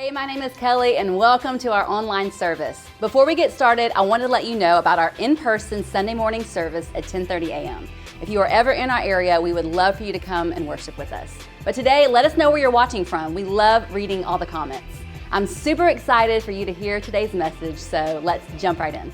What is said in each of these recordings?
Hey, my name is Kelly and welcome to our online service. Before we get started, I wanted to let you know about our in-person Sunday morning service at 10:30 a.m. If you are ever in our area, we would love for you to come and worship with us. But today, let us know where you're watching from. We love reading all the comments. I'm super excited for you to hear today's message, so let's jump right in.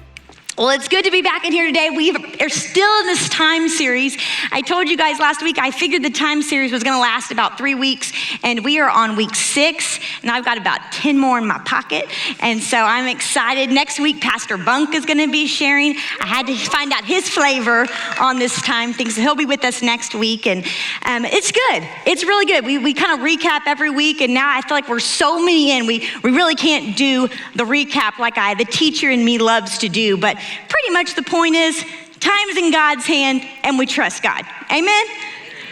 Well, it's good to be back in here today. We are still in this time series. I told you guys last week, I figured the time series was gonna last about 3 weeks, and we are on week 6, and I've got about 10 more in my pocket, and so I'm excited. Next week, Pastor Bunk is gonna be sharing. I had to find out his flavor on this time thing, so he'll be with us next week, and it's good. It's really good. We kind of recap every week, and now I feel like we're so many in, we really can't do the recap like the teacher in me loves to do, but pretty much the point is, time's in God's hand and we trust God. Amen?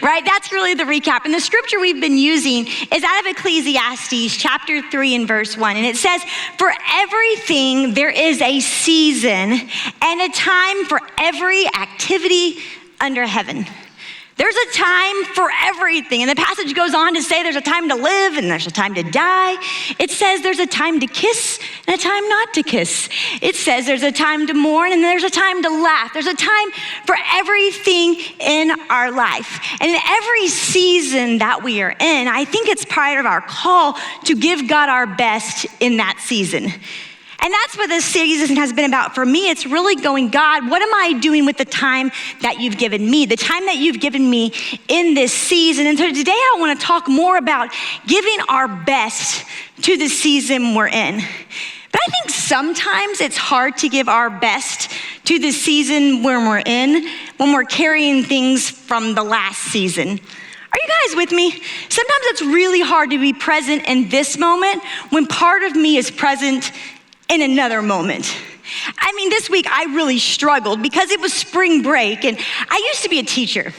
Right? That's really the recap. And the scripture we've been using is out of Ecclesiastes chapter 3 and verse 1. And it says, for everything there is a season and a time for every activity under heaven. There's a time for everything. And the passage goes on to say there's a time to live and there's a time to die. It says there's a time to kiss and a time not to kiss. It says there's a time to mourn and there's a time to laugh. There's a time for everything in our life. And in every season that we are in, I think it's part of our call to give God our best in that season. And that's what this season has been about for me. It's really going, God, what am I doing with the time that you've given me, the time that you've given me in this season? And so today I want to talk more about giving our best to the season we're in. But I think sometimes it's hard to give our best to the season when we're in, when we're carrying things from the last season. Are you guys with me? Sometimes it's really hard to be present in this moment when part of me is present in another moment. I mean, this week I really struggled because it was spring break and I used to be a teacher.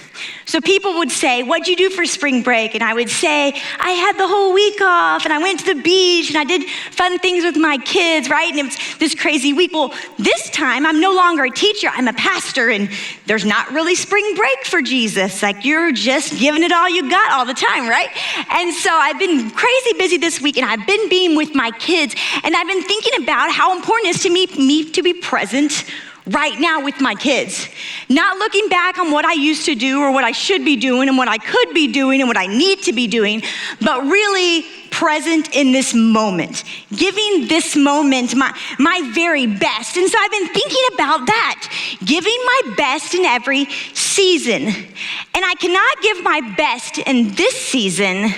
So people would say, what'd you do for spring break? And I would say, I had the whole week off and I went to the beach and I did fun things with my kids, right? And it was this crazy week. Well, this time I'm no longer a teacher, I'm a pastor and there's not really spring break for Jesus. Like you're just giving it all you got all the time, right? And so I've been crazy busy this week and I've been being with my kids and I've been thinking about how important it is to me to be present right now with my kids. Not looking back on what I used to do or what I should be doing and what I could be doing and what I need to be doing, but really present in this moment, giving this moment my very best. And so I've been thinking about that, giving my best in every season. And I cannot give my best in this season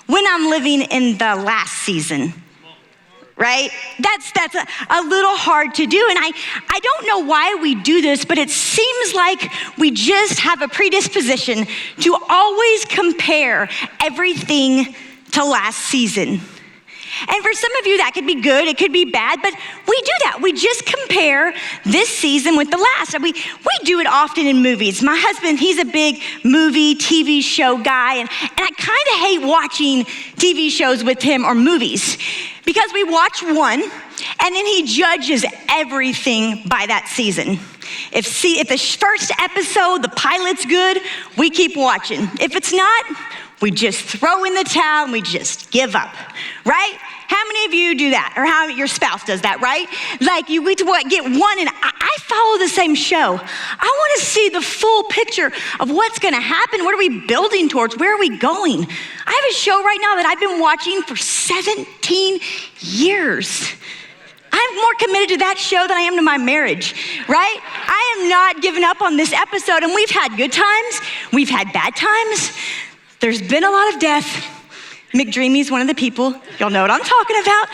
when I'm living in the last season. Right? That's a little hard to do. And I don't know why we do this, but it seems like we just have a predisposition to always compare everything to last season. And for some of you, that could be good, it could be bad, but we do that. We just compare this season with the last. We do it often in movies. My husband, he's a big movie, TV show guy, and I kind of hate watching TV shows with him or movies because we watch one and then he judges everything by that season. If the first episode, the pilot's good, we keep watching. If it's not, we just throw in the towel and we just give up, right? How many of you do that? Or how your spouse does that, right? Like you get one and I follow the same show. I want to see the full picture of what's going to happen. What are we building towards? Where are we going? I have a show right now that I've been watching for 17 years. I'm more committed to that show than I am to my marriage, right? I am not giving up on this episode, and we've had good times. We've had bad times. There's been a lot of death. McDreamy's one of the people. You'll know what I'm talking about.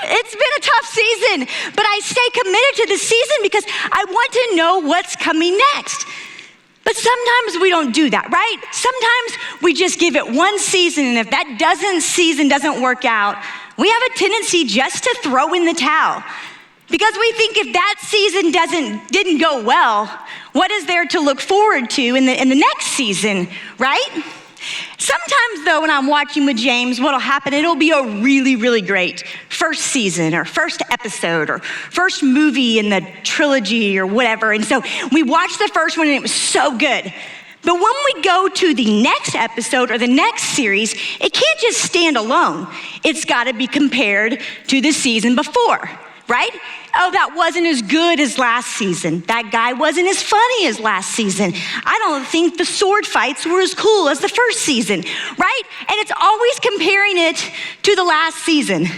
It's been a tough season, but I stay committed to the season because I want to know what's coming next. But sometimes we don't do that, right? Sometimes we just give it one season, and if that season doesn't work out, we have a tendency just to throw in the towel. Because we think if that season didn't go well, what is there to look forward to in the next season, right? Sometimes though, when I'm watching with James, what'll happen, it'll be a really, really great first season or first episode or first movie in the trilogy or whatever. And so we watched the first one and it was so good. But when we go to the next episode or the next series, it can't just stand alone. It's got to be compared to the season before, right? Oh, that wasn't as good as last season. That guy wasn't as funny as last season. I don't think the sword fights were as cool as the first season, right? And it's always comparing it to the last season.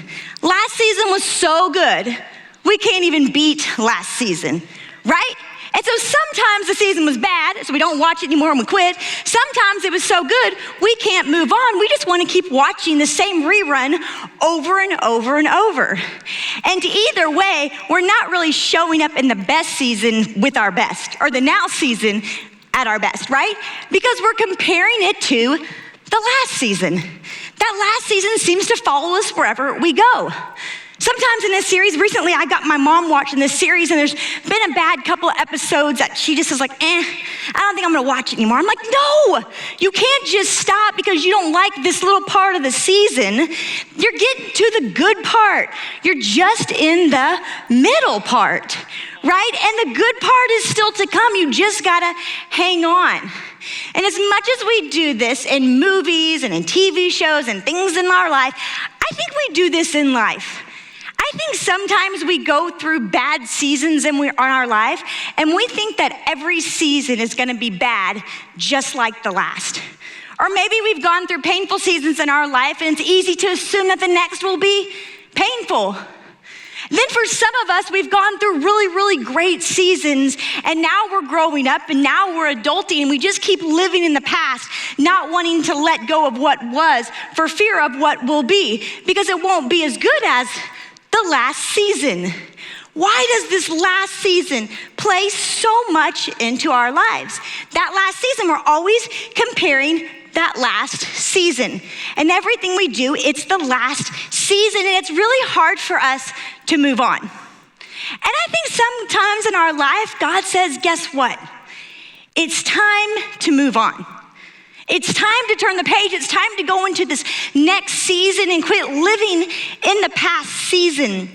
Last season was so good, we can't even beat last season, right? And so sometimes the season was bad, so we don't watch it anymore and we quit. Sometimes it was so good, we can't move on. We just want to keep watching the same rerun over and over and over. And either way, we're not really showing up in the best season with our best, or the now season at our best, right? Because we're comparing it to the last season. That last season seems to follow us wherever we go. Sometimes in this series, recently I got my mom watching this series, and there's been a bad couple of episodes that she just is like, I don't think I'm gonna watch it anymore. I'm like, no, you can't just stop because you don't like this little part of the season. You're getting to the good part. You're just in the middle part, right? And the good part is still to come. You just gotta hang on. And as much as we do this in movies and in TV shows and things in our life, I think we do this in life. I think sometimes we go through bad seasons in our life, and we think that every season is gonna be bad, just like the last. Or maybe we've gone through painful seasons in our life, and it's easy to assume that the next will be painful. Then for some of us, we've gone through really, really great seasons, and now we're growing up, and now we're adulting, and we just keep living in the past, not wanting to let go of what was for fear of what will be, because it won't be as good as the last season. Why does this last season play so much into our lives? That last season, we're always comparing that last season. And everything we do, it's the last season, and it's really hard for us to move on. And I think sometimes in our life, God says, guess what? It's time to move on. It's time to turn the page. It's time to go into this next season and quit living in the past season.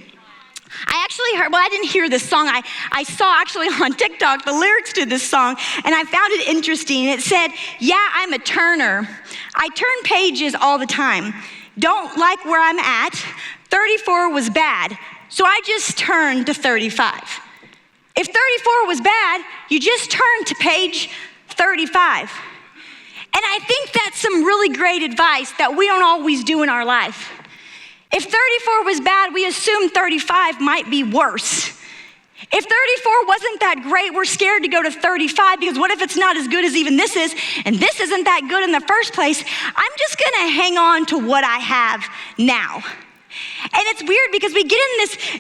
I actually heard, well, I didn't hear this song. I saw actually on TikTok the lyrics to this song, and I found it interesting. It said, yeah, I'm a turner. I turn pages all the time. Don't like where I'm at. 34 was bad, so I just turned to 35. If 34 was bad, you just turn to page 35. And I think that's some really great advice that we don't always do in our life. If 34 was bad, we assume 35 might be worse. If 34 wasn't that great, we're scared to go to 35 because what if it's not as good as even this is, and this isn't that good in the first place? I'm just gonna hang on to what I have now. And it's weird because we get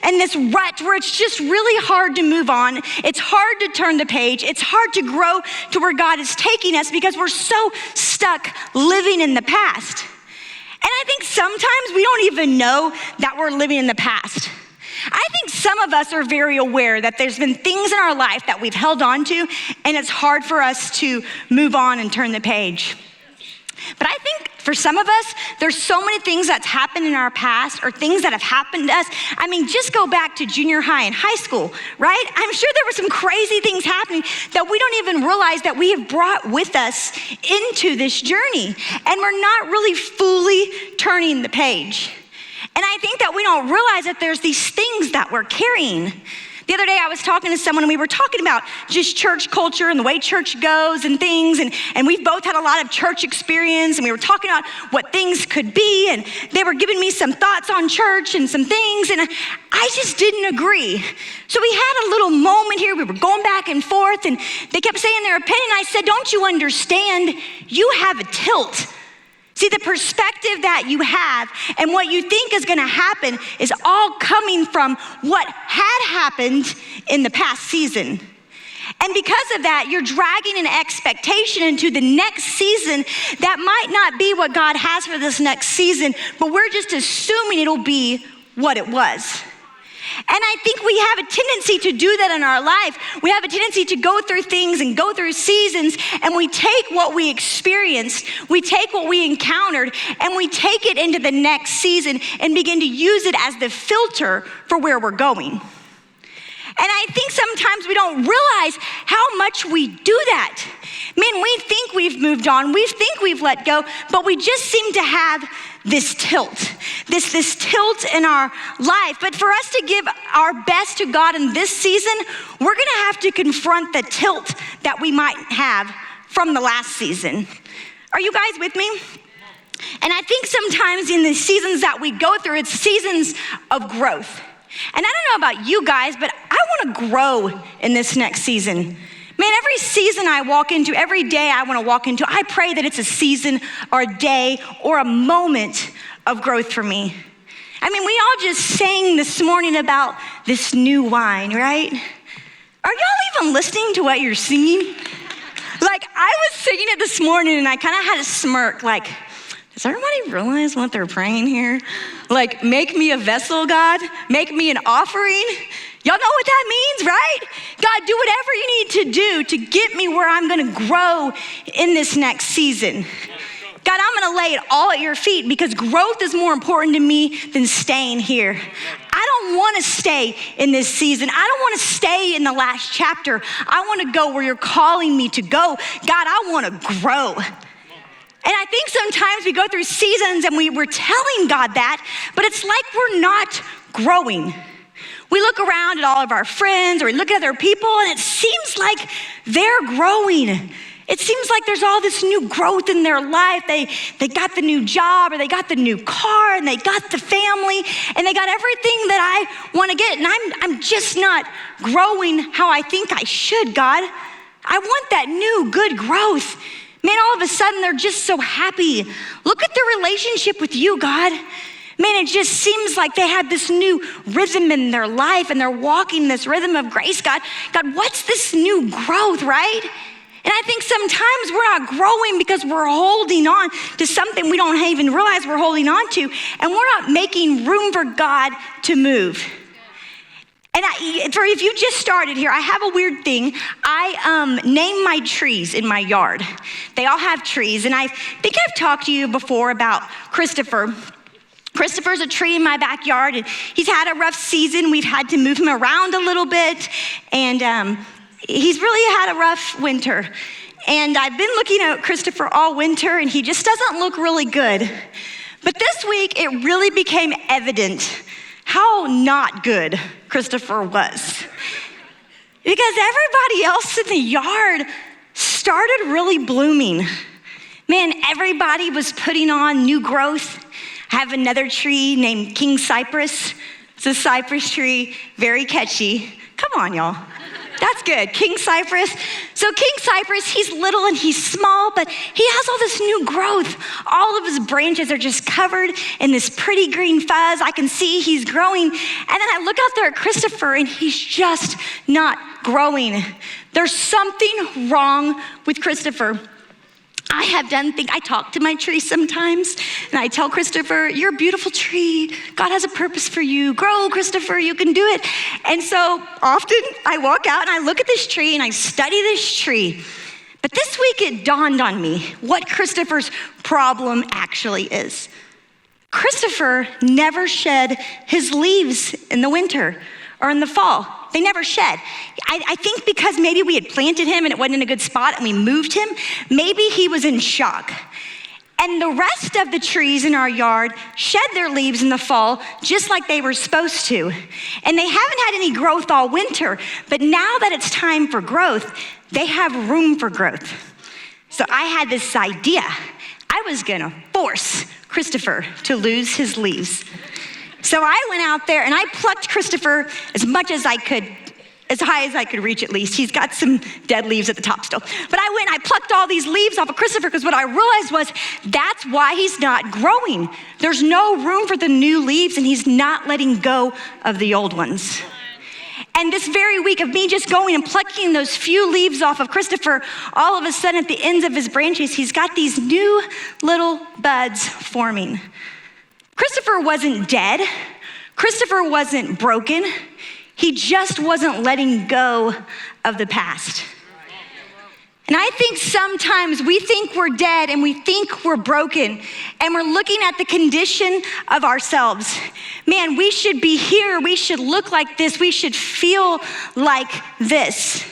in this rut where it's just really hard to move on. It's hard to turn the page. It's hard to grow to where God is taking us because we're so stuck living in the past. And I think sometimes we don't even know that we're living in the past. I think some of us are very aware that there's been things in our life that we've held on to, and it's hard for us to move on and turn the page. But I think for some of us, there's so many things that's happened in our past or things that have happened to us. I mean, just go back to junior high and high school, right? I'm sure there were some crazy things happening that we don't even realize that we have brought with us into this journey. And we're not really fully turning the page. And I think that we don't realize that there's these things that we're carrying. The other day I was talking to someone and we were talking about just church culture and the way church goes and things, and we've both had a lot of church experience, and we were talking about what things could be, and they were giving me some thoughts on church and some things, and I just didn't agree. So we had a little moment here, we were going back and forth, and they kept saying their opinion. I said, don't you understand? You have a tilt. See, the perspective that you have and what you think is gonna happen is all coming from what had happened in the past season. And because of that, you're dragging an expectation into the next season that might not be what God has for this next season, but we're just assuming it'll be what it was. And I think we have a tendency to do that in our life. We have a tendency to go through things and go through seasons, and we take what we experienced, we take what we encountered, and we take it into the next season and begin to use it as the filter for where we're going. And I think sometimes we don't realize how much we do that. Man, we think we've moved on, we think we've let go, but we just seem to have this tilt, this tilt in our life. But for us to give our best to God in this season, we're gonna have to confront the tilt that we might have from the last season. Are you guys with me? And I think sometimes in the seasons that we go through, it's seasons of growth. And I don't know about you guys, but I wanna grow in this next season. Man, every season I walk into, every day I wanna walk into, I pray that it's a season or a day or a moment of growth for me. I mean, we all just sang this morning about this new wine, right? Are y'all even listening to what you're singing? Like, I was singing it this morning and I kind of had a smirk, like, does everybody realize what they're praying here? Like, make me a vessel, God. Make me an offering. Y'all know what that means, right? God, do whatever you need to do to get me where I'm gonna grow in this next season. God, I'm gonna lay it all at your feet because growth is more important to me than staying here. I don't wanna stay in this season. I don't wanna stay in the last chapter. I wanna go where you're calling me to go. God, I wanna grow. And I think sometimes we go through seasons and we're telling God that, but it's like we're not growing. We look around at all of our friends or we look at other people and it seems like they're growing. It seems like there's all this new growth in their life. They got the new job or they got the new car and they got the family and they got everything that I want to get. And I'm just not growing how I think I should, God. I want that new good growth. Man, all of a sudden they're just so happy. Look at their relationship with you, God. Man, it just seems like they have this new rhythm in their life and they're walking this rhythm of grace, God. God, what's this new growth, right? And I think sometimes we're not growing because we're holding on to something we don't even realize we're holding on to, and we're not making room for God to move. And if you just started here, I have a weird thing. I name my trees in my yard. They all have trees, and I think I've talked to you before about Christopher. Christopher's a tree in my backyard, and he's had a rough season. We've had to move him around a little bit, and he's really had a rough winter. And I've been looking at Christopher all winter, and he just doesn't look really good. But this week, it really became evident how not good Christopher was. Because everybody else in the yard started really blooming. Man, everybody was putting on new growth. I have another tree named King Cypress. It's a cypress tree, very catchy. Come on, y'all. That's good, King Cypress. So King Cypress, he's little and he's small, but he has all this new growth. All of his branches are just covered in this pretty green fuzz. I can see he's growing. And then I look out there at Christopher and he's just not growing. There's something wrong with Christopher. I talk to my tree sometimes, and I tell Christopher, you're a beautiful tree. God has a purpose for you. Grow, Christopher, you can do it. And so often I walk out and I look at this tree and I study this tree. But this week it dawned on me what Christopher's problem actually is. Christopher never shed his leaves in the winter or in the fall. They never shed. I think because maybe we had planted him and it wasn't in a good spot and we moved him, maybe he was in shock. And the rest of the trees in our yard shed their leaves in the fall just like they were supposed to. And they haven't had any growth all winter, but now that it's time for growth, they have room for growth. So I had this idea. I was gonna force Christopher to lose his leaves. So I went out there and I plucked Christopher as much as I could, as high as I could reach at least. He's got some dead leaves at the top still. But I went and I plucked all these leaves off of Christopher because what I realized was that's why he's not growing. There's no room for the new leaves and he's not letting go of the old ones. And this very week of me just going and plucking those few leaves off of Christopher, all of a sudden at the ends of his branches, he's got these new little buds forming. Christopher wasn't dead. Christopher wasn't broken. He just wasn't letting go of the past. And I think sometimes we think we're dead and we think we're broken and we're looking at the condition of ourselves. Man, we should be here. We should look like this. We should feel like this.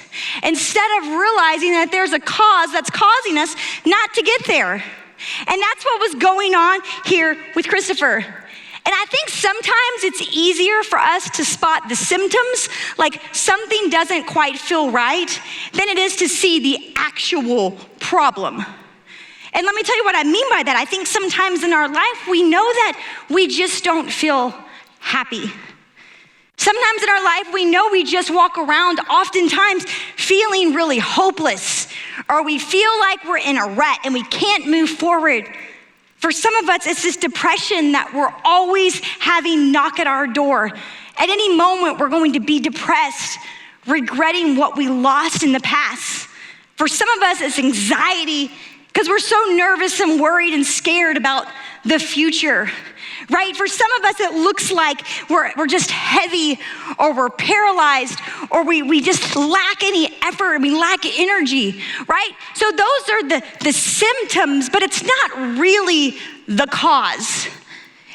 Instead of realizing that there's a cause that's causing us not to get there. And that's what was going on here with Christopher. And I think sometimes it's easier for us to spot the symptoms, like something doesn't quite feel right, than it is to see the actual problem. And let me tell you what I mean by that. I think sometimes in our life, we know that we just don't feel happy. Sometimes in our life, we know we just walk around oftentimes feeling really hopeless, or we feel like we're in a rut and we can't move forward. For some of us, it's this depression that we're always having knock at our door. At any moment, we're going to be depressed, regretting what we lost in the past. For some of us, it's anxiety because we're so nervous and worried and scared about the future, right? For some of us, it looks like we're just heavy, or we're paralyzed, or we just lack any effort, and we lack energy, right? So those are the symptoms, but it's not really the cause.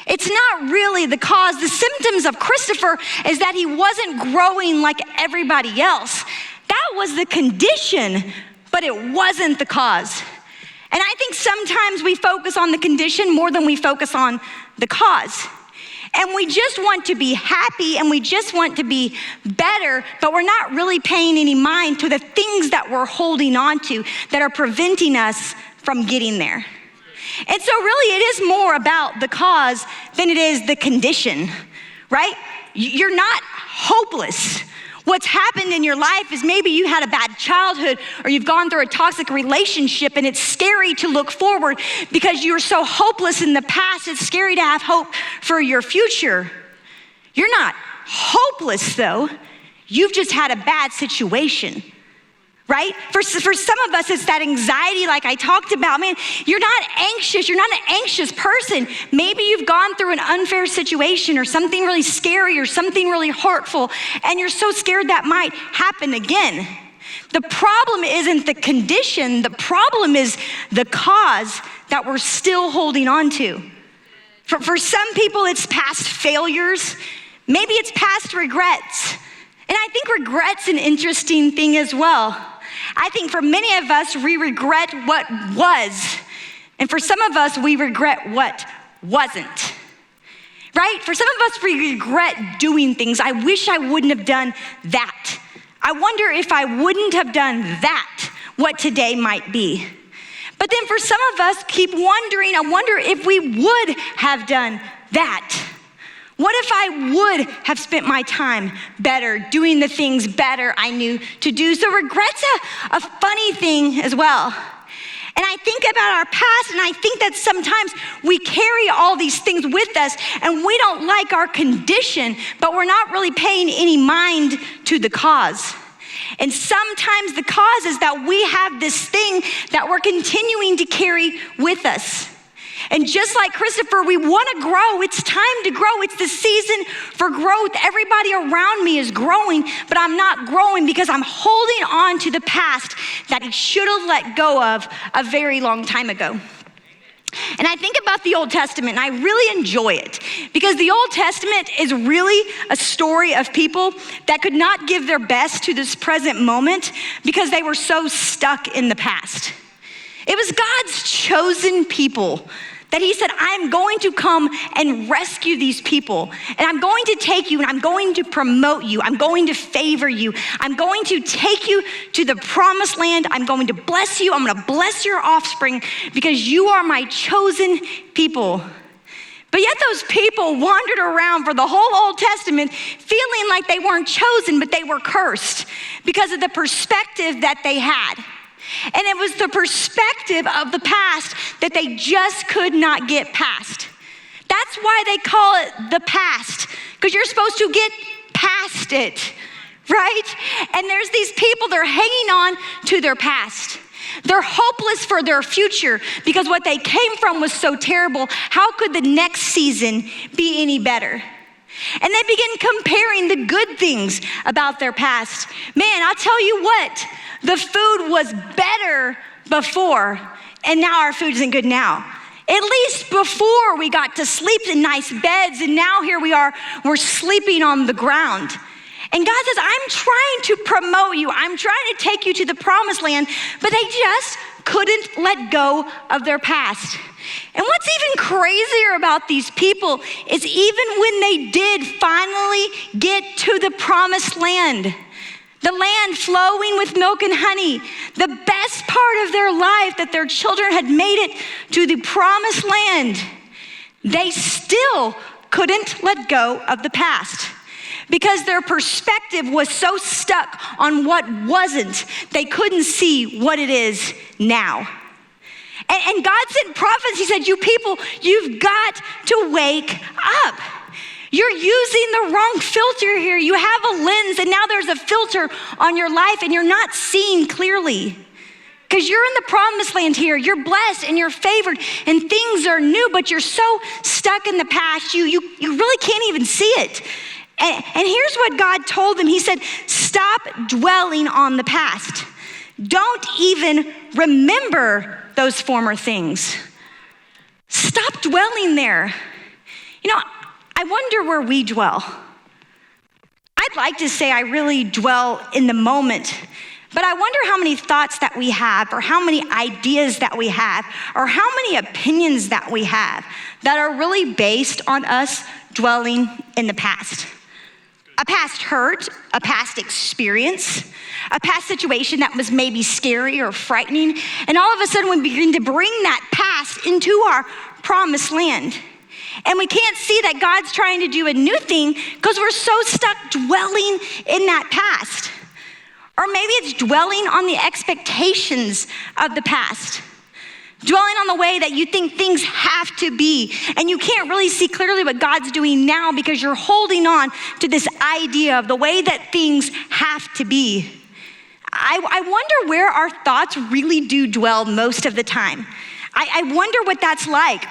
It's not really the cause. The symptoms of Christopher is that he wasn't growing like everybody else. That was the condition, but it wasn't the cause. And I think sometimes we focus on the condition more than we focus on the cause. And we just want to be happy and we just want to be better, but we're not really paying any mind to the things that we're holding on to that are preventing us from getting there. And so really it is more about the cause than it is the condition, right? You're not hopeless. What's happened in your life is maybe you had a bad childhood, or you've gone through a toxic relationship, and it's scary to look forward because you're so hopeless in the past. It's scary to have hope for your future. You're not hopeless though. You've just had a bad situation, right? For some of us, it's that anxiety like I talked about. Man, you're not anxious. You're not an anxious person. Maybe you've gone through an unfair situation or something really scary or something really hurtful, and you're so scared that might happen again. The problem isn't the condition. The problem is the cause that we're still holding on to. For some people, it's past failures. Maybe it's past regrets. And I think regret's an interesting thing as well. I think for many of us, we regret what was. And for some of us, we regret what wasn't. Right? For some of us, we regret doing things. I wish I wouldn't have done that. I wonder if I wouldn't have done that, what today might be. But then for some of us, keep wondering, I wonder if we would have done that. What if I would have spent my time better, doing the things better I knew to do? So regret's a funny thing as well. And I think about our past, and I think that sometimes we carry all these things with us, and we don't like our condition, but we're not really paying any mind to the cause. And sometimes the cause is that we have this thing that we're continuing to carry with us. And just like Christopher, we want to grow. It's time to grow. It's the season for growth. Everybody around me is growing, but I'm not growing because I'm holding on to the past that he should have let go of a very long time ago. And I think about the Old Testament, and I really enjoy it because the Old Testament is really a story of people that could not give their best to this present moment because they were so stuck in the past. It was God's chosen people that he said, I'm going to come and rescue these people. And I'm going to take you and I'm going to promote you. I'm going to favor you. I'm going to take you to the promised land. I'm going to bless you. I'm going to bless your offspring because you are my chosen people. But yet those people wandered around for the whole Old Testament feeling like they weren't chosen, but they were cursed because of the perspective that they had. And it was the perspective of the past that they just could not get past. That's why they call it the past, because you're supposed to get past it, right? And there's these people, they're hanging on to their past. They're hopeless for their future because what they came from was so terrible. How could the next season be any better? And they begin comparing the good things about their past. Man, I'll tell you what, the food was better before, and now our food isn't good now. At least before we got to sleep in nice beds, and now here we are, we're sleeping on the ground. And God says, I'm trying to promote you. I'm trying to take you to the promised land, but they just couldn't let go of their past. And what's even crazier about these people is even when they did finally get to the promised land, the land flowing with milk and honey, the best part of their life, that their children had made it to the promised land, they still couldn't let go of the past. Because their perspective was so stuck on what wasn't, they couldn't see what it is now. And God sent prophets. He said, you people, you've got to wake up. You're using the wrong filter here. You have a lens, and now there's a filter on your life, and you're not seeing clearly. Because you're in the promised land here. You're blessed and you're favored, and things are new, but you're so stuck in the past, you really can't even see it. And here's what God told them. He said, stop dwelling on the past. Don't even remember those former things. Stop dwelling there. You know, I wonder where we dwell. I'd like to say I really dwell in the moment, but I wonder how many thoughts that we have, or how many ideas that we have, or how many opinions that we have that are really based on us dwelling in the past. A past hurt, a past experience, a past situation that was maybe scary or frightening, and all of a sudden we begin to bring that past into our promised land. And we can't see that God's trying to do a new thing because we're so stuck dwelling in that past. Or maybe it's dwelling on the expectations of the past. Dwelling on the way that you think things have to be, and you can't really see clearly what God's doing now because you're holding on to this idea of the way that things have to be. I wonder where our thoughts really do dwell most of the time. I wonder what that's like.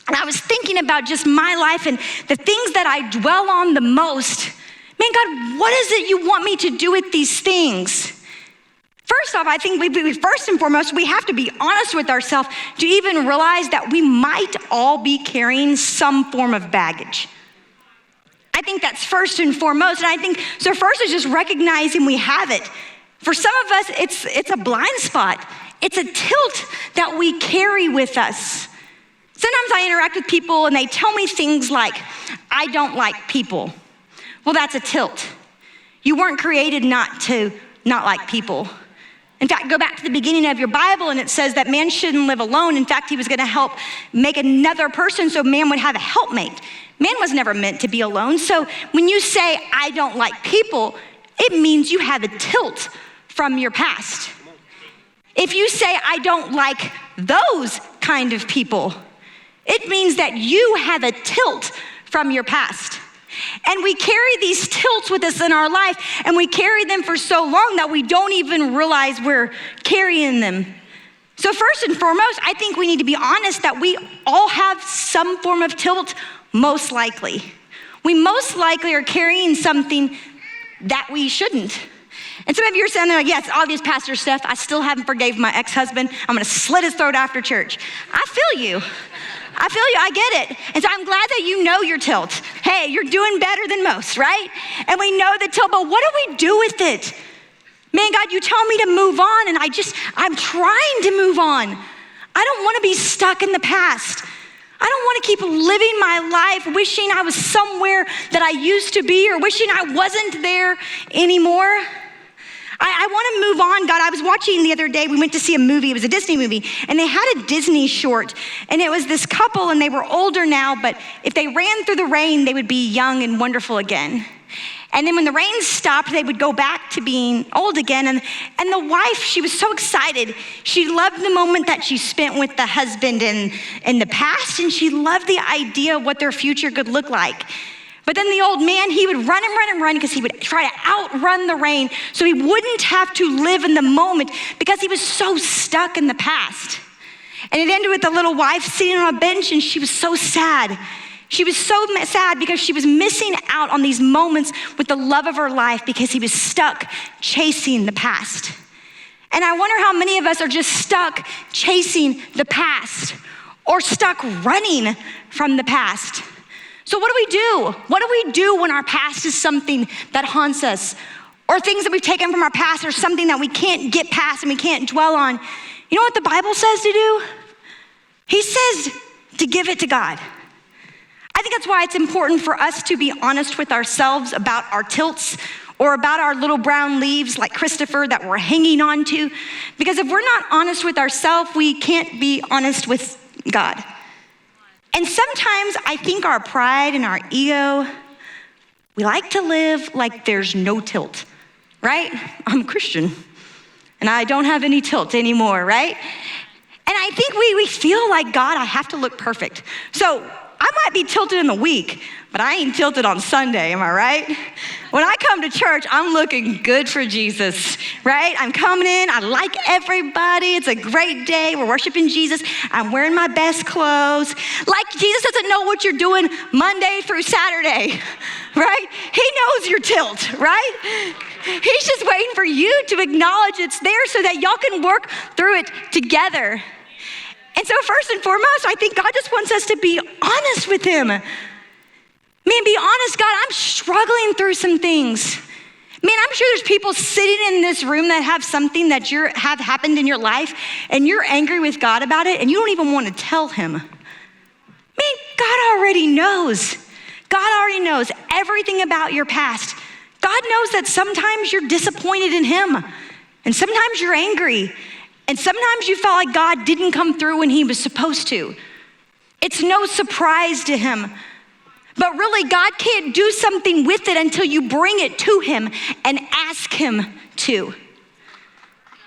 And I was thinking about just my life and the things that I dwell on the most. Man, God, what is it you want me to do with these things? First off, I think first and foremost, we have to be honest with ourselves to even realize that we might all be carrying some form of baggage. I think that's first and foremost. And I think, so first is just recognizing we have it. For some of us, it's a blind spot. It's a tilt that we carry with us. Sometimes I interact with people and they tell me things like, I don't like people. Well, that's a tilt. You weren't created not to not like people. In fact, go back to the beginning of your Bible and it says that man shouldn't live alone. In fact, he was gonna help make another person so man would have a helpmate. Man was never meant to be alone. So when you say, I don't like people, it means you have a tilt from your past. If you say, I don't like those kind of people, it means that you have a tilt from your past. And we carry these tilts with us in our life, and we carry them for so long that we don't even realize we're carrying them. So first and foremost, I think we need to be honest that we all have some form of tilt, most likely. We most likely are carrying something that we shouldn't. And some of you are saying, like, yes, obvious, Pastor Steph, I still haven't forgave my ex-husband. I'm gonna slit his throat after church. I feel you, I get it. And so I'm glad that you know your tilt. Hey, you're doing better than most, right? And we know the tilt, but what do we do with it? Man, God, you tell me to move on, and I'm trying to move on. I don't wanna be stuck in the past. I don't wanna keep living my life wishing I was somewhere that I used to be or wishing I wasn't there anymore. I wanna move on, God. I was watching the other day, we went to see a movie, it was a Disney movie, and they had a Disney short, and it was this couple, and they were older now, but if they ran through the rain, they would be young and wonderful again. And then when the rain stopped, they would go back to being old again, and the wife, she was so excited. She loved the moment that she spent with the husband in the past, and she loved the idea of what their future could look like. But then the old man, he would run and run and run because he would try to outrun the rain so he wouldn't have to live in the moment because he was so stuck in the past. And it ended with the little wife sitting on a bench and she was so sad. She was so sad because she was missing out on these moments with the love of her life because he was stuck chasing the past. And I wonder how many of us are just stuck chasing the past or stuck running from the past. So what do we do? What do we do when our past is something that haunts us, or things that we've taken from our past or something that we can't get past and we can't dwell on? You know what the Bible says to do? He says to give it to God. I think that's why it's important for us to be honest with ourselves about our tilts or about our little brown leaves like Christopher that we're hanging on to. Because if we're not honest with ourselves, we can't be honest with God. And sometimes I think our pride and our ego, we like to live like there's no tilt, right? I'm a Christian and I don't have any tilt anymore, right? And I think we feel like, God, I have to look perfect. So I might be tilted in the week, but I ain't tilted on Sunday, am I right? When I come to church, I'm looking good for Jesus, right? I'm coming in, I like everybody, it's a great day, we're worshiping Jesus, I'm wearing my best clothes. Like Jesus doesn't know what you're doing Monday through Saturday, right? He knows your tilt, right? He's just waiting for you to acknowledge it's there so that y'all can work through it together. And so first and foremost, I think God just wants us to be honest with him. Man, be honest, God, I'm struggling through some things. Man, I'm sure there's people sitting in this room that have something that have happened in your life and you're angry with God about it and you don't even want to tell him. Man, God already knows. God already knows everything about your past. God knows that sometimes you're disappointed in him and sometimes you're angry. And sometimes you felt like God didn't come through when he was supposed to. It's no surprise to him. But really, God can't do something with it until you bring it to him and ask him to.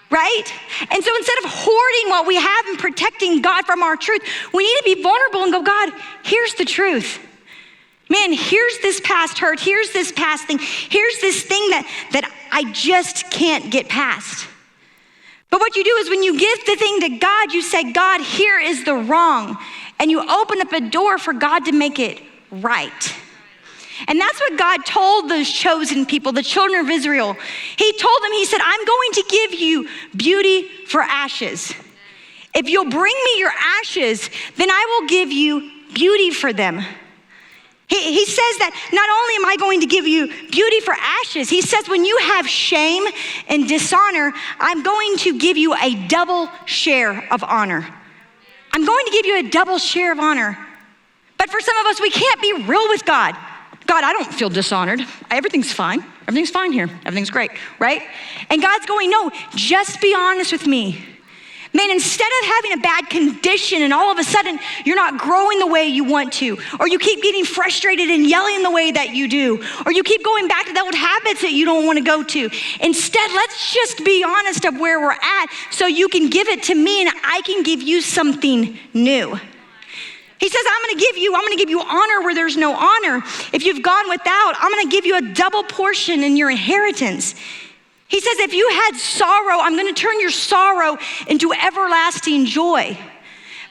Right? And so instead of hoarding what we have and protecting God from our truth, we need to be vulnerable and go, God, here's the truth. Man, here's this past hurt. Here's this past thing. Here's this thing that I just can't get past. But what you do is when you give the thing to God, you say, God, here is the wrong. And you open up a door for God to make it right. And that's what God told those chosen people, the children of Israel. He told them, he said, I'm going to give you beauty for ashes. If you'll bring me your ashes, then I will give you beauty for them. He says that not only am I going to give you beauty for ashes, he says when you have shame and dishonor, I'm going to give you a double share of honor. I'm going to give you a double share of honor. But for some of us, we can't be real with God. God, I don't feel dishonored. Everything's fine. Everything's fine here. Everything's great, right? And God's going, no, just be honest with me. Man, instead of having a bad condition and all of a sudden you're not growing the way you want to, or you keep getting frustrated and yelling the way that you do, or you keep going back to the old habits that you don't want to go to. Instead, let's just be honest of where we're at so you can give it to me and I can give you something new. He says, I'm gonna give you honor where there's no honor. If you've gone without, I'm gonna give you a double portion in your inheritance. He says, if you had sorrow, I'm gonna turn your sorrow into everlasting joy.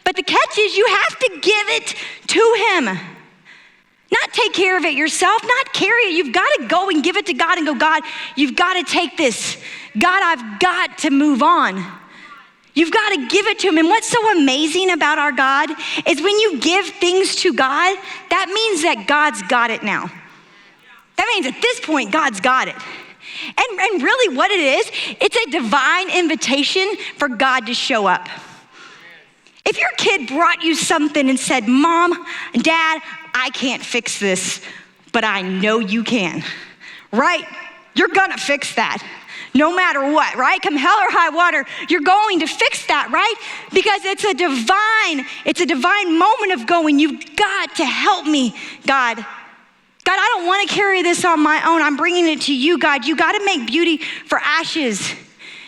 But the catch is you have to give it to him. Not take care of it yourself, not carry it. You've gotta go and give it to God and go, God, you've gotta take this. God, I've got to move on. You've gotta give it to him. And what's so amazing about our God is when you give things to God, that means that God's got it now. That means at this point, God's got it. And really what it is, it's a divine invitation for God to show up. If your kid brought you something and said, Mom, Dad, I can't fix this, but I know you can, right? You're gonna fix that. No matter what, right? Come hell or high water, you're going to fix that, right? Because it's a divine moment of going, you've got to help me, God. God, I don't want to carry this on my own. I'm bringing it to you, God. You got to make beauty for ashes.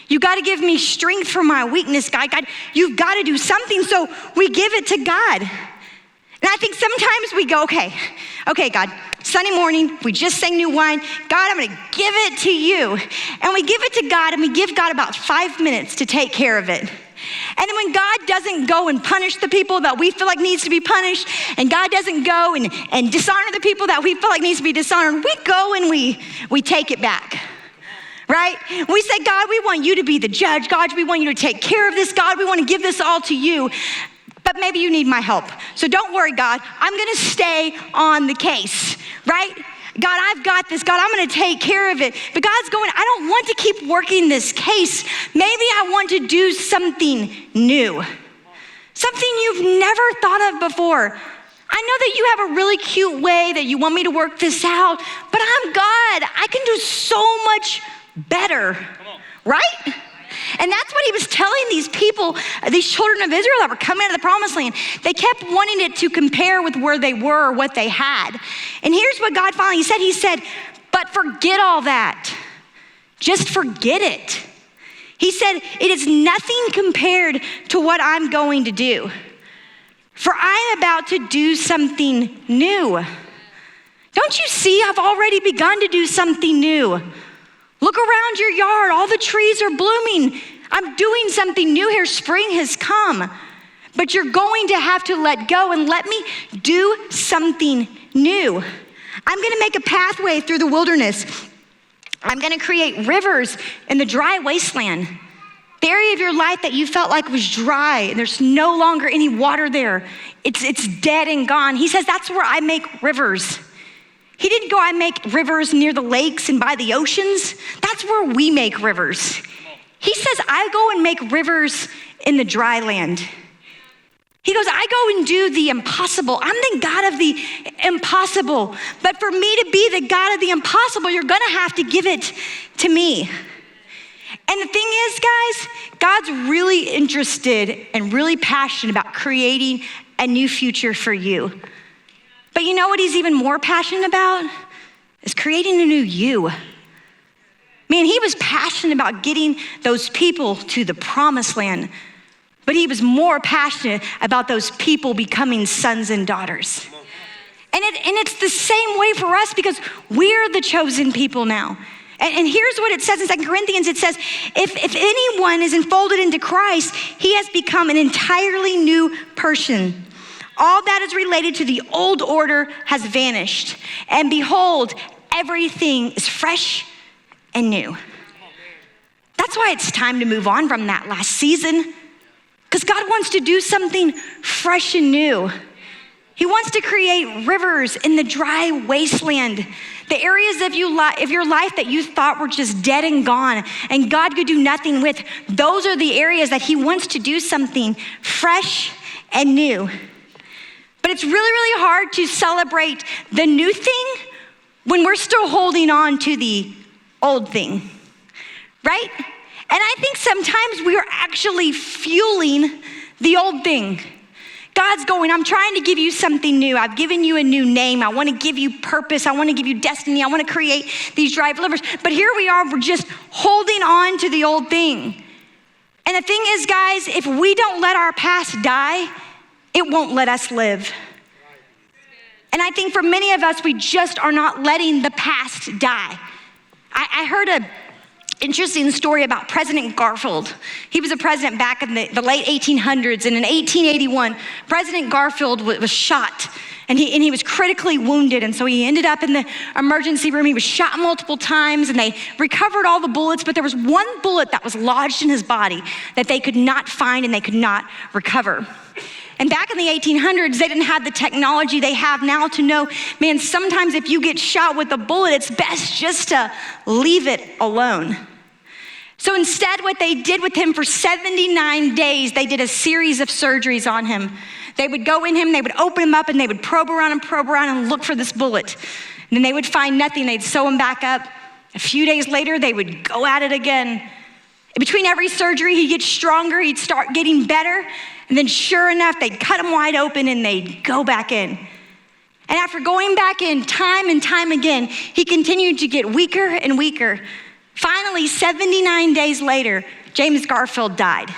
You got to give me strength for my weakness, God. God, you've got to do something. So we give it to God. And I think sometimes we go, okay, God, Sunday morning, we just sang new wine. God, I'm going to give it to you. And we give it to God and we give God about 5 minutes to take care of it. And then when God doesn't go and punish the people that we feel like needs to be punished, and God doesn't go and dishonor the people that we feel like needs to be dishonored, we go and we take it back, right? We say, God, we want you to be the judge. God, we want you to take care of this. God, we want to give this all to you, but maybe you need my help. So don't worry, God, I'm gonna stay on the case, right? God, I've got this. God, I'm gonna take care of it. But God's going, I don't want to keep working this case. Maybe I want to do something new. Something you've never thought of before. I know that you have a really cute way that you want me to work this out, but I'm God. I can do so much better, right? And that's what he was telling these people, these children of Israel that were coming out of the promised land. They kept wanting it to compare with where they were or what they had. And here's what God finally said. He said, but forget all that. Just forget it. He said, it is nothing compared to what I'm going to do. For I am about to do something new. Don't you see? I've already begun to do something new. Look around your yard, all the trees are blooming. I'm doing something new here, spring has come. But you're going to have to let go and let me do something new. I'm gonna make a pathway through the wilderness. I'm gonna create rivers in the dry wasteland. The area of your life that you felt like was dry and there's no longer any water there. It's dead and gone. He says, that's where I make rivers. He didn't go, I make rivers near the lakes and by the oceans. That's where we make rivers. He says, I go and make rivers in the dry land. He goes, I go and do the impossible. I'm the God of the impossible. But for me to be the God of the impossible, you're gonna have to give it to me. And the thing is, guys, God's really interested and really passionate about creating a new future for you. But you know what he's even more passionate about? Is creating a new you. Man, he was passionate about getting those people to the promised land, but he was more passionate about those people becoming sons and daughters. And it's the same way for us because we're the chosen people now. And here's what it says in 2 Corinthians. It says, if anyone is enfolded into Christ, he has become an entirely new person. All that is related to the old order has vanished. And behold, everything is fresh and new. That's why it's time to move on from that last season. Because God wants to do something fresh and new. He wants to create rivers in the dry wasteland. The areas of your life that you thought were just dead and gone and God could do nothing with, those are the areas that he wants to do something fresh and new. But it's really, really hard to celebrate the new thing when we're still holding on to the old thing, right? And I think sometimes we are actually fueling the old thing. God's going, I'm trying to give you something new. I've given you a new name. I want to give you purpose. I want to give you destiny. I want to create these dry rivers. But here we are, we're just holding on to the old thing. And the thing is, guys, if we don't let our past die, it won't let us live. And I think for many of us, we just are not letting the past die. I heard an interesting story about President Garfield. He was a president back in the late 1800s, and in 1881, President Garfield was shot, and he was critically wounded, and so he ended up in the emergency room. He was shot multiple times, and they recovered all the bullets, but there was one bullet that was lodged in his body that they could not find and they could not recover. And back in the 1800s, they didn't have the technology they have now to know, man, sometimes if you get shot with a bullet, it's best just to leave it alone. So instead, what they did with him for 79 days, they did a series of surgeries on him. They would go in him, they would open him up, and they would probe around and look for this bullet. And then they would find nothing. They'd sew him back up. A few days later, they would go at it again. Between every surgery, he'd get stronger, he'd start getting better. And then sure enough, they'd cut him wide open and they'd go back in. And after going back in time and time again, he continued to get weaker and weaker. Finally, 79 days later, James Garfield died.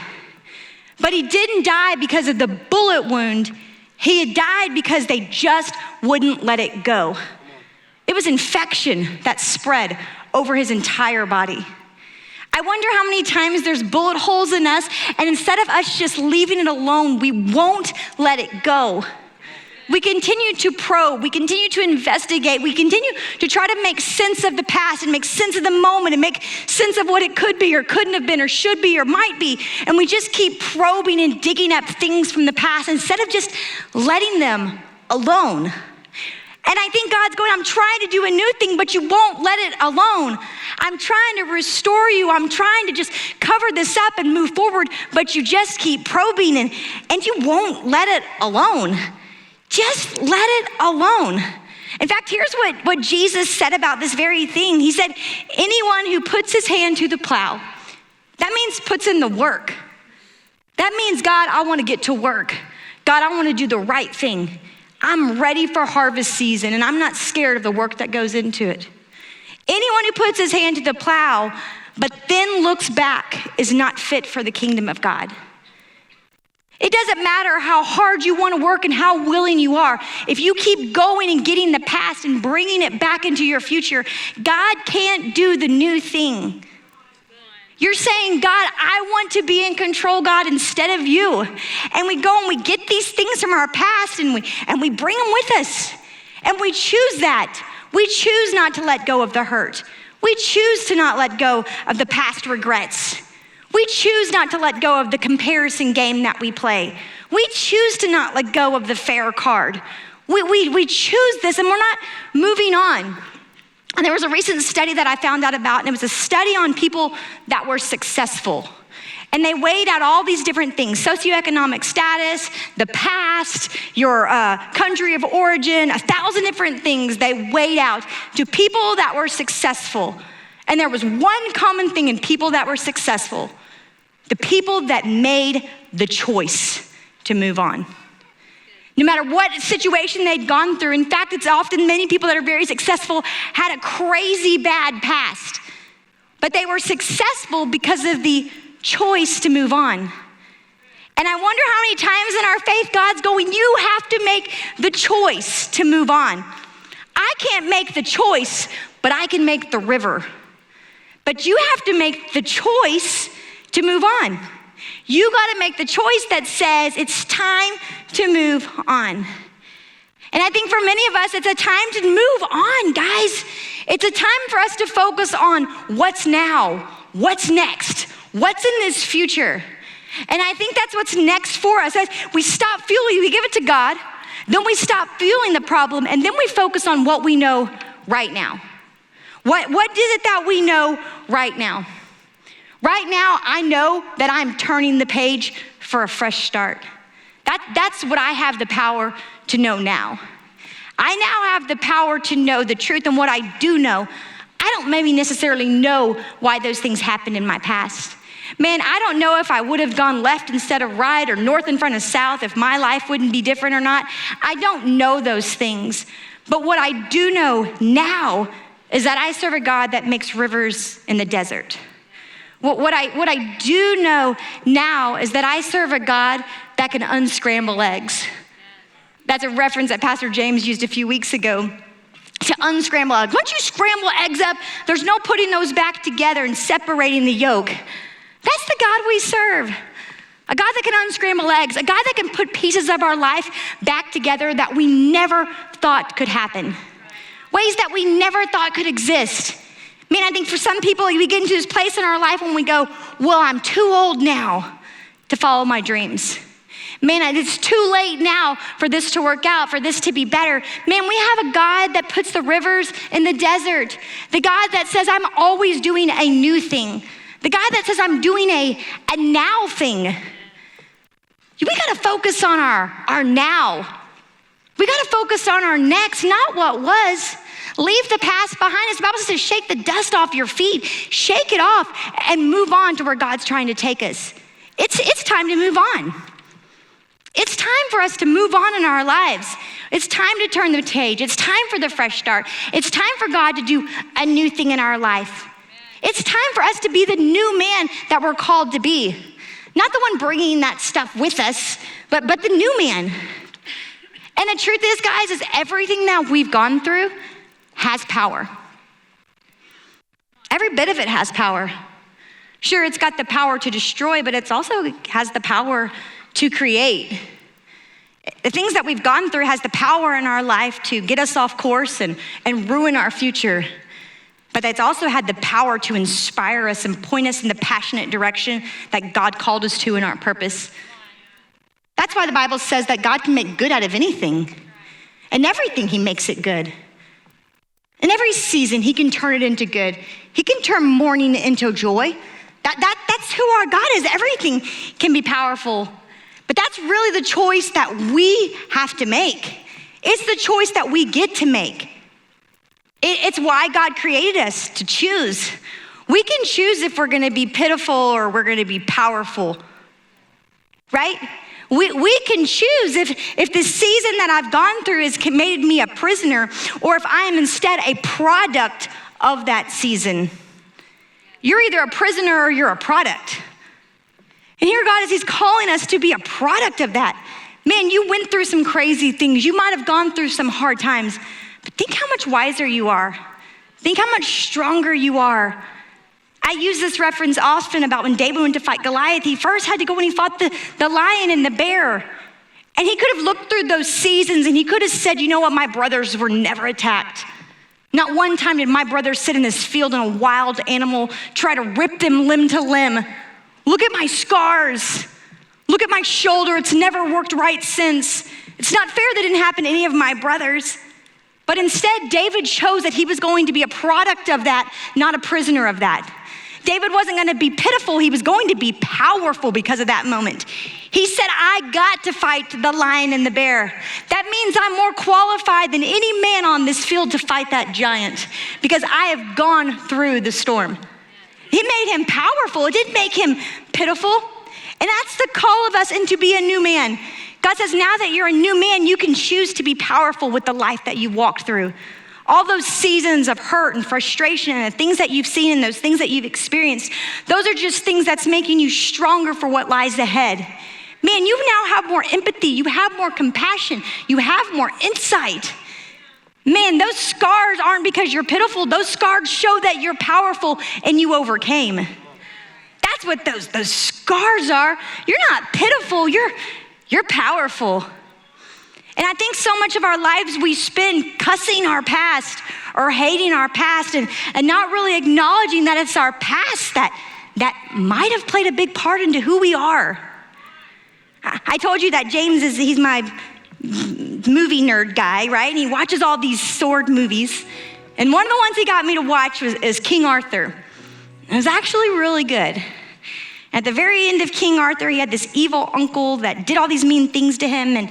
But he didn't die because of the bullet wound. He had died because they just wouldn't let it go. It was infection that spread over his entire body. I wonder how many times there's bullet holes in us, and instead of us just leaving it alone, we won't let it go. We continue to probe, we continue to investigate, we continue to try to make sense of the past and make sense of the moment and make sense of what it could be or couldn't have been or should be or might be. And we just keep probing and digging up things from the past instead of just letting them alone. And I think God's going, I'm trying to do a new thing, but you won't let it alone. I'm trying to restore you. I'm trying to just cover this up and move forward, but you just keep probing and you won't let it alone. Just let it alone. In fact, here's what Jesus said about this very thing. He said, anyone who puts his hand to the plow, that means puts in the work. That means, God, I want to get to work. God, I want to do the right thing. I'm ready for harvest season, and I'm not scared of the work that goes into it. Anyone who puts his hand to the plow, but then looks back, is not fit for the kingdom of God. It doesn't matter how hard you want to work and how willing you are. If you keep going and getting the past and bringing it back into your future, God can't do the new thing. You're saying, God, I want to be in control, God, instead of you. And we go and we get these things from our past and we bring them with us. And we choose that. We choose not to let go of the hurt. We choose to not let go of the past regrets. We choose not to let go of the comparison game that we play. We choose to not let go of the fair card. We choose this and we're not moving on. And there was a recent study that I found out about, and it was a study on people that were successful. And they weighed out all these different things: socioeconomic status, the past, your country of origin, 1,000 different things they weighed out to people that were successful. And there was one common thing in people that were successful: the people that made the choice to move on. No matter what situation they'd gone through. In fact, it's often many people that are very successful had a crazy bad past, but they were successful because of the choice to move on. And I wonder how many times in our faith God's going, you have to make the choice to move on. I can't make the choice, but I can make the river. But you have to make the choice to move on. You got to make the choice that says it's time to move on. And I think for many of us, it's a time to move on, guys. It's a time for us to focus on what's now, what's next, what's in this future. And I think that's what's next for us. As we stop feeling, we give it to God, then we stop feeling the problem, and then we focus on what we know right now. What is it that we know right now? Right now, I know that I'm turning the page for a fresh start. That's what I have the power to know now. I now have the power to know the truth, and what I do know, I don't maybe necessarily know why those things happened in my past. Man, I don't know if I would have gone left instead of right or north in front of south, if my life wouldn't be different or not. I don't know those things. But what I do know now is that I serve a God that makes rivers in the desert. What I do know now is that I serve a God that can unscramble eggs. That's a reference that Pastor James used a few weeks ago, to unscramble eggs. Once you scramble eggs up, there's no putting those back together and separating the yolk. That's the God we serve. A God that can unscramble eggs, a God that can put pieces of our life back together that we never thought could happen. Ways that we never thought could exist. Man, I think for some people, we get into this place in our life when we go, well, I'm too old now to follow my dreams. Man, it's too late now for this to work out, for this to be better. Man, we have a God that puts the rivers in the desert. The God that says, I'm always doing a new thing. The God that says, I'm doing a now thing. We gotta focus on our now. We gotta focus on our next, not what was. Leave the past behind us. The Bible says, shake the dust off your feet. Shake it off and move on to where God's trying to take us. It's time to move on. It's time for us to move on in our lives. It's time to turn the page. It's time for the fresh start. It's time for God to do a new thing in our life. It's time for us to be the new man that we're called to be. Not the one bringing that stuff with us, but the new man. And the truth is, guys, is everything that we've gone through has power. Every bit of it has power. Sure, it's got the power to destroy, but it's also has the power to create. The things that we've gone through has the power in our life to get us off course and ruin our future. But it's also had the power to inspire us and point us in the passionate direction that God called us to in our purpose. That's why the Bible says that God can make good out of anything. And everything, he makes it good. In every season, he can turn it into good. He can turn mourning into joy. That's who our God is. Everything can be powerful. But that's really the choice that we have to make. It's the choice that we get to make. It's why God created us, to choose. We can choose if we're gonna be pitiful or we're gonna be powerful, right? We can choose if the season that I've gone through has made me a prisoner, or if I am instead a product of that season. You're either a prisoner or you're a product. And here God is, he's calling us to be a product of that. Man, you went through some crazy things. You might have gone through some hard times, but think how much wiser you are. Think how much stronger you are. I use this reference often about when David went to fight Goliath. He first had to go and he fought the lion and the bear. And he could have looked through those seasons and he could have said, you know what, my brothers were never attacked. Not one time did my brothers sit in this field and a wild animal try to rip them limb to limb. Look at my scars. Look at my shoulder. It's never worked right since. It's not fair that didn't happen to any of my brothers. But instead, David chose that he was going to be a product of that, not a prisoner of that. David wasn't going to be pitiful. He was going to be powerful because of that moment. He said, I got to fight the lion and the bear. That means I'm more qualified than any man on this field to fight that giant because I have gone through the storm. It made him powerful. It didn't make him pitiful. And that's the call of us and to be a new man. God says, now that you're a new man, you can choose to be powerful with the life that you walked through. All those seasons of hurt and frustration and the things that you've seen and those things that you've experienced, those are just things that's making you stronger for what lies ahead. Man, you now have more empathy. You have more compassion. You have more insight. Man, those scars aren't because you're pitiful. Those scars show that you're powerful and you overcame. That's what those scars are. You're not pitiful. You're powerful. And I think so much of our lives we spend cussing our past or hating our past and not really acknowledging that it's our past that might have played a big part into who we are. I told you that James he's my movie nerd guy, right? And he watches all these sword movies. And one of the ones he got me to watch is King Arthur. It was actually really good. At the very end of King Arthur, he had this evil uncle that did all these mean things to him. And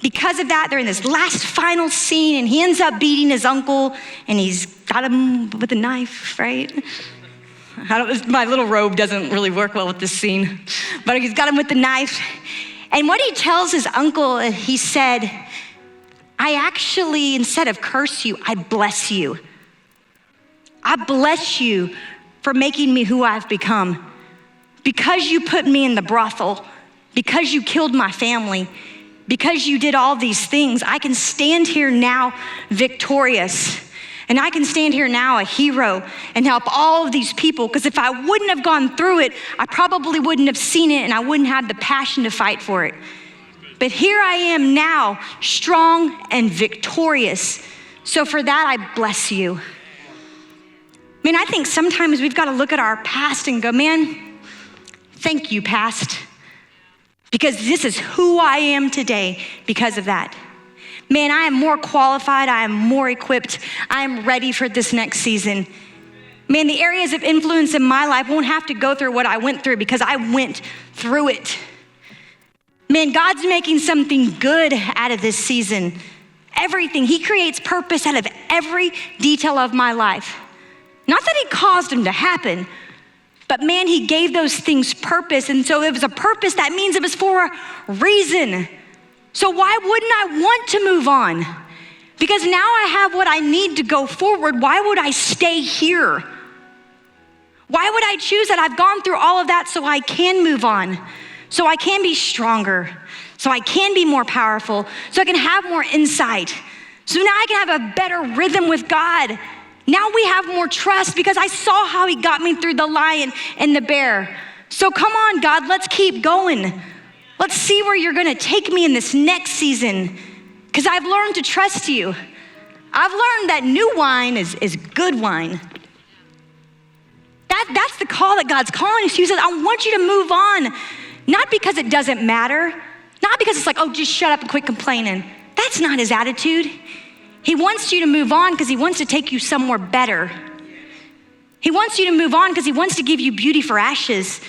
because of that, they're in this last final scene and he ends up beating his uncle and he's got him with a knife, right? My little robe doesn't really work well with this scene, but he's got him with the knife. And what he tells his uncle, he said, I actually, instead of curse you, I bless you. I bless you for making me who I've become. Because you put me in the brothel, because you killed my family, because you did all these things, I can stand here now victorious. And I can stand here now a hero and help all of these people, because if I wouldn't have gone through it, I probably wouldn't have seen it and I wouldn't have the passion to fight for it. But here I am now, strong and victorious. So for that, I bless you. I mean, I think sometimes we've got to look at our past and go, man, thank you, past. Because this is who I am today because of that. Man, I am more qualified, I am more equipped, I am ready for this next season. Man, the areas of influence in my life won't have to go through what I went through because I went through it. Man, God's making something good out of this season. Everything, he creates purpose out of every detail of my life. Not that he caused them to happen, but man, he gave those things purpose. And so it was a purpose, that means it was for a reason. So why wouldn't I want to move on? Because now I have what I need to go forward. Why would I stay here? Why would I choose that? I've gone through all of that so I can move on, so I can be stronger, so I can be more powerful, so I can have more insight. So now I can have a better rhythm with God. Now we have more trust because I saw how he got me through the lion and the bear. So come on, God, let's keep going. Let's see where you're gonna take me in this next season, because I've learned to trust you. I've learned that new wine is good wine. That's the call that God's calling us to. He says, I want you to move on, not because it doesn't matter, not because it's like, oh, just shut up and quit complaining. That's not his attitude. He wants you to move on because he wants to take you somewhere better. He wants you to move on because he wants to give you beauty for ashes.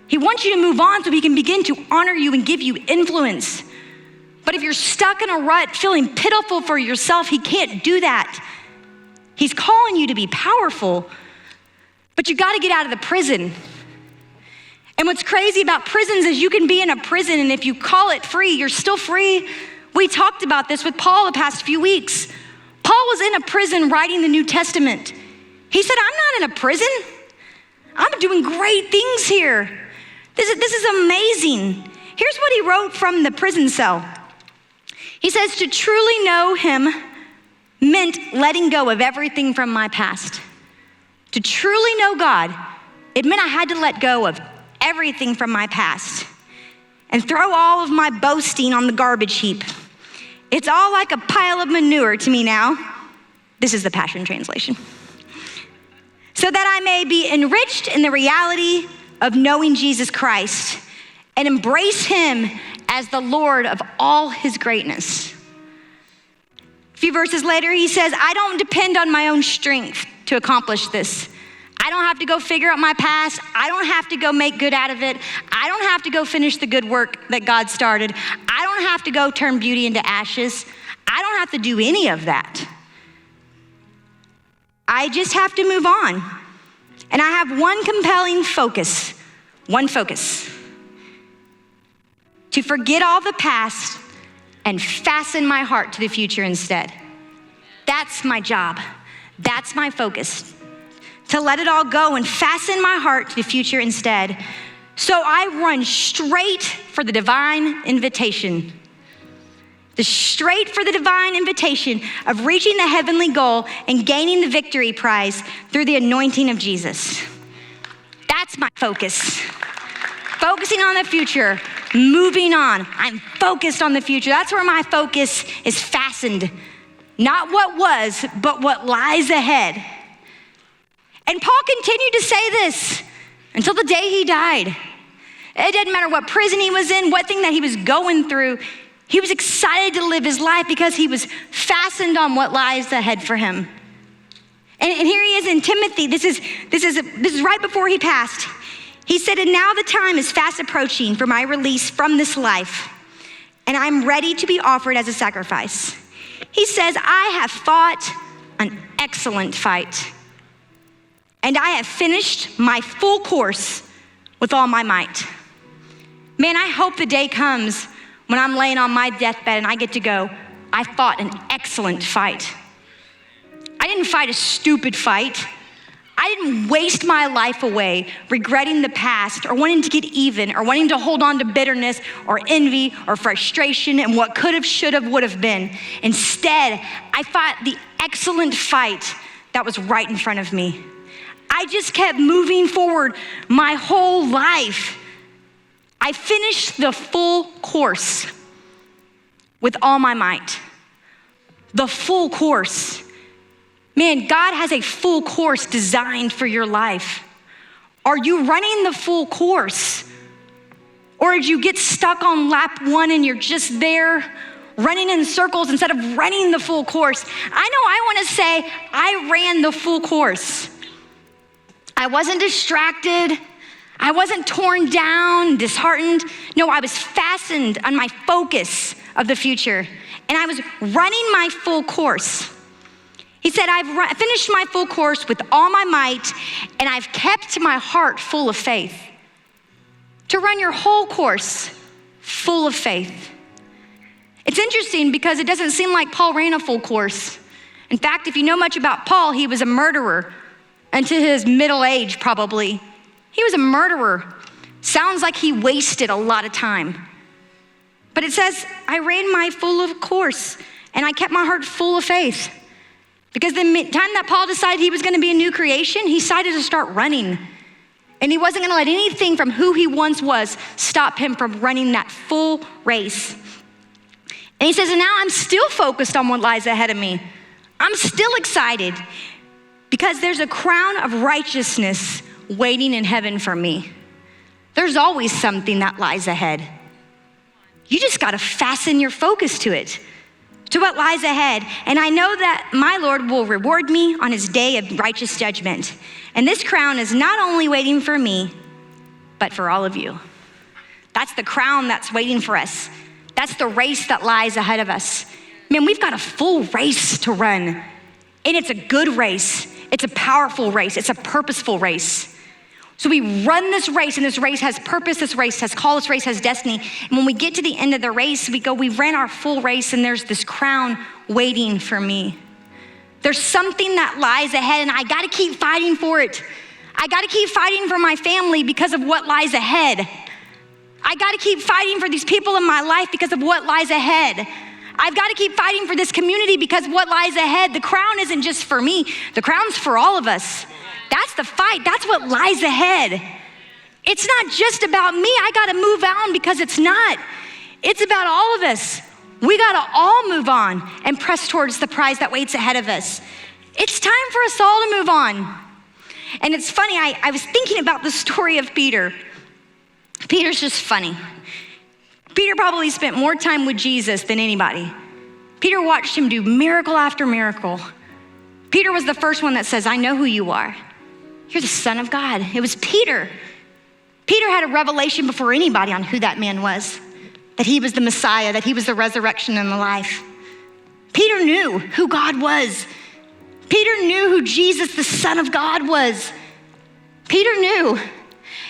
He wants you to move on so he can begin to honor you and give you influence. But if you're stuck in a rut, feeling pitiful for yourself, he can't do that. He's calling you to be powerful, but you gotta get out of the prison. And what's crazy about prisons is you can be in a prison, and if you call it free, you're still free. We talked about this with Paul the past few weeks. Paul was in a prison writing the New Testament. He said, I'm not in a prison. I'm doing great things here. This is amazing. Here's what he wrote from the prison cell. He says, to truly know him meant letting go of everything from my past. To truly know God, it meant I had to let go of everything from my past and throw all of my boasting on the garbage heap. It's all like a pile of manure to me now. This is the Passion Translation. So that I may be enriched in the reality of knowing Jesus Christ and embrace him as the Lord of all his greatness. A few verses later, he says, I don't depend on my own strength to accomplish this. I don't have to go figure out my past. I don't have to go make good out of it. I don't have to go finish the good work that God started. I don't have to go turn beauty into ashes. I don't have to do any of that. I just have to move on. And I have one compelling focus, to forget all the past and fasten my heart to the future instead. That's my job. That's my focus, to let it all go and fasten my heart to the future instead. So I run straight for the divine invitation. Straight for the divine invitation of reaching the heavenly goal and gaining the victory prize through the anointing of Jesus. That's my focus. Focusing on the future, moving on. I'm focused on the future. That's where my focus is fastened. Not what was, but what lies ahead. And Paul continued to say this until the day he died. It didn't matter what prison he was in, what thing that he was going through. He was excited to live his life because he was fastened on what lies ahead for him. And here he is in Timothy. This is right before he passed. He said, and now the time is fast approaching for my release from this life, and I'm ready to be offered as a sacrifice. He says, I have fought an excellent fight, and I have finished my full course with all my might. Man, I hope the day comes when I'm laying on my deathbed and I get to go, I fought an excellent fight. I didn't fight a stupid fight. I didn't waste my life away regretting the past or wanting to get even or wanting to hold on to bitterness or envy or frustration and what could have, should have, would have been. Instead, I fought the excellent fight that was right in front of me. I just kept moving forward my whole life. I finished the full course with all my might. The full course. Man, God has a full course designed for your life. Are you running the full course? Or did you get stuck on lap one and you're just there running in circles instead of running the full course? I know I want to say I ran the full course. I wasn't distracted. I wasn't torn down, disheartened. No, I was fastened on my focus of the future, and I was running my full course. He said, I've finished my full course with all my might, and I've kept my heart full of faith. To run your whole course full of faith. It's interesting because it doesn't seem like Paul ran a full course. In fact, if you know much about Paul, he was a murderer into his middle age, probably. He was a murderer. Sounds like he wasted a lot of time. But it says, I ran my full of course, and I kept my heart full of faith. Because the time that Paul decided he was gonna be a new creation, he decided to start running. And he wasn't gonna let anything from who he once was stop him from running that full race. And he says, and now I'm still focused on what lies ahead of me. I'm still excited because there's a crown of righteousness waiting in heaven for me. There's always something that lies ahead. You just gotta fasten your focus to it, to what lies ahead. And I know that my Lord will reward me on his day of righteous judgment. And this crown is not only waiting for me, but for all of you. That's the crown that's waiting for us. That's the race that lies ahead of us. Man, we've got a full race to run. And it's a good race. It's a powerful race. It's a purposeful race. So we run this race, and this race has purpose, this race has call, this race has destiny. And when we get to the end of the race, we ran our full race, and there's this crown waiting for me. There's something that lies ahead, and I gotta keep fighting for it. I gotta keep fighting for my family because of what lies ahead. I gotta keep fighting for these people in my life because of what lies ahead. I've gotta keep fighting for this community because of what lies ahead. The crown isn't just for me, the crown's for all of us. That's the fight, that's what lies ahead. It's not just about me, I gotta move on because it's not. It's about all of us. We gotta all move on and press towards the prize that waits ahead of us. It's time for us all to move on. And it's funny, I was thinking about the story of Peter. Peter's just funny. Peter probably spent more time with Jesus than anybody. Peter watched him do miracle after miracle. Peter was the first one that says, I know who you are. You're the Son of God. It was Peter. Peter had a revelation before anybody on who that man was, that he was the Messiah, that he was the resurrection and the life. Peter knew who God was. Peter knew who Jesus, the Son of God, was. Peter knew.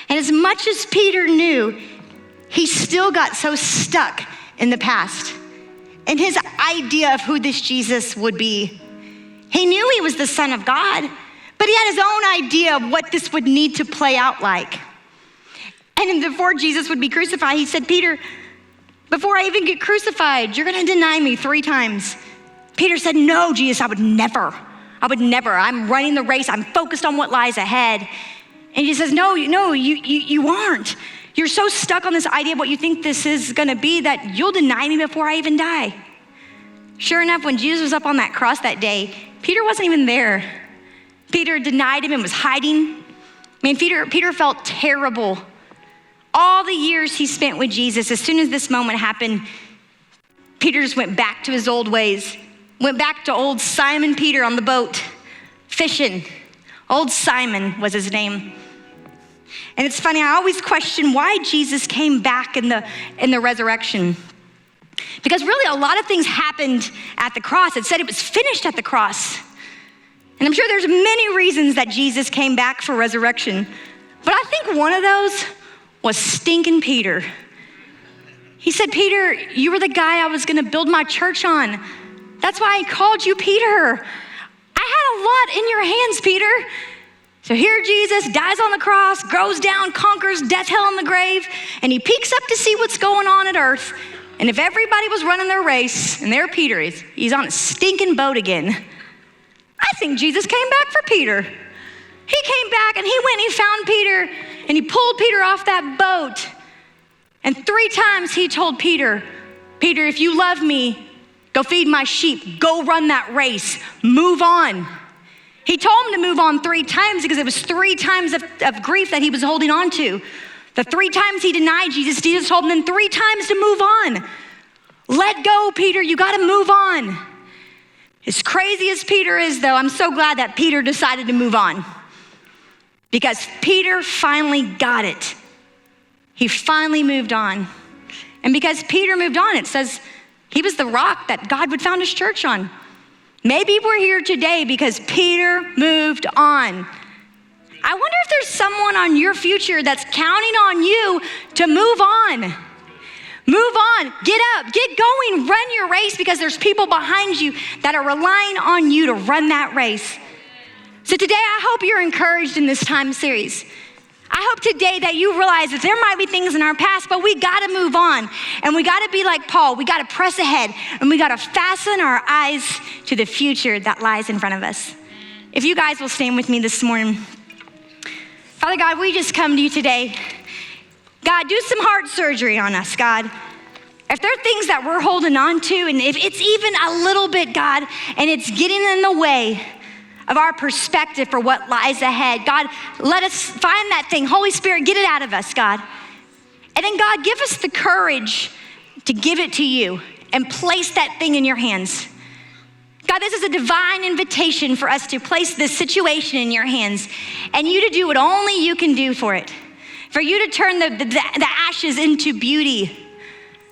And as much as Peter knew, he still got so stuck in the past and his idea of who this Jesus would be. He knew he was the Son of God, but he had his own idea of what this would need to play out like. And before Jesus would be crucified, he said, Peter, before I even get crucified, you're gonna deny me 3 times. Peter said, no, Jesus, I would never. I'm running the race. I'm focused on what lies ahead. And he says, no, you aren't. You're so stuck on this idea of what you think this is gonna be that you'll deny me before I even die. Sure enough, when Jesus was up on that cross that day, Peter wasn't even there. Peter denied him and was hiding. Peter felt terrible. All the years he spent with Jesus, as soon as this moment happened, Peter just went back to his old ways, went back to old Simon Peter on the boat, fishing. Old Simon was his name. And it's funny, I always question why Jesus came back in the resurrection. Because really a lot of things happened at the cross. It said it was finished at the cross. And I'm sure there's many reasons that Jesus came back for resurrection. But I think one of those was stinking Peter. He said, Peter, you were the guy I was gonna build my church on. That's why I called you Peter. I had a lot in your hands, Peter. So here Jesus dies on the cross, goes down, conquers death, hell, and the grave, and he peeks up to see what's going on at earth. And if everybody was running their race, and there Peter is, he's on a stinking boat again. I think Jesus came back for Peter. He came back and he went and he found Peter and he pulled Peter off that boat. And 3 times he told Peter, Peter, if you love me, go feed my sheep, go run that race, move on. He told him to move on 3 times because it was 3 times of grief that he was holding on to. The 3 times he denied Jesus, Jesus told him then 3 times to move on. Let go, Peter, you gotta move on. As crazy as Peter is though, I'm so glad that Peter decided to move on because Peter finally got it. He finally moved on. And because Peter moved on, it says he was the rock that God would found his church on. Maybe we're here today because Peter moved on. I wonder if there's someone on your future that's counting on you to move on. Move on, get up, get going, run your race because there's people behind you that are relying on you to run that race. So today I hope you're encouraged in this time series. I hope today that you realize that there might be things in our past, but we gotta move on. And we gotta be like Paul. We gotta press ahead, and we gotta fasten our eyes to the future that lies in front of us. If you guys will stand with me this morning. Father God, we just come to you today. God, do some heart surgery on us, God. If there are things that we're holding on to, and if it's even a little bit, God, and it's getting in the way of our perspective for what lies ahead, God, let us find that thing. Holy Spirit, get it out of us, God. And then, God, give us the courage to give it to you and place that thing in your hands. God, this is a divine invitation for us to place this situation in your hands and you to do what only you can do for it. For you to turn the ashes into beauty.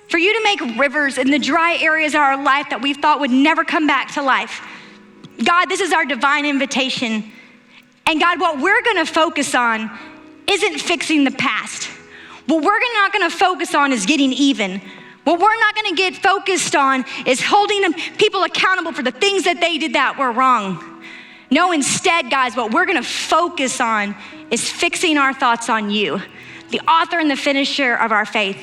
For you to make rivers in the dry areas of our life that we thought would never come back to life. God, this is our divine invitation. And God, what we're gonna focus on isn't fixing the past. What we're not gonna focus on is getting even. What we're not gonna get focused on is holding people accountable for the things that they did that were wrong. No, instead, guys, what we're gonna focus on is fixing our thoughts on you, the author and the finisher of our faith.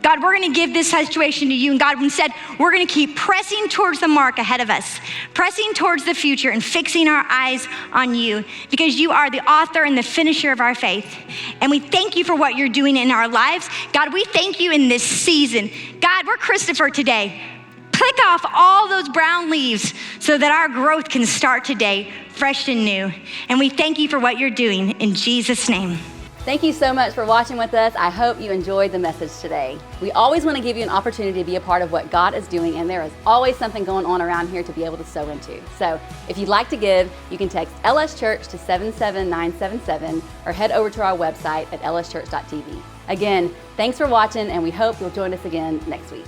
God, we're gonna give this situation to you. And God, instead, we're gonna keep pressing towards the mark ahead of us, pressing towards the future and fixing our eyes on you because you are the author and the finisher of our faith. And we thank you for what you're doing in our lives. God, we thank you in this season. God, we're Christopher today. Pick off all those brown leaves so that our growth can start today, fresh and new. And we thank you for what you're doing in Jesus' name. Thank you so much for watching with us. I hope you enjoyed the message today. We always want to give you an opportunity to be a part of what God is doing, and there is always something going on around here to be able to sow into. So if you'd like to give, you can text LS Church to 77977 or head over to our website at lschurch.tv. Again, thanks for watching, and we hope you'll join us again next week.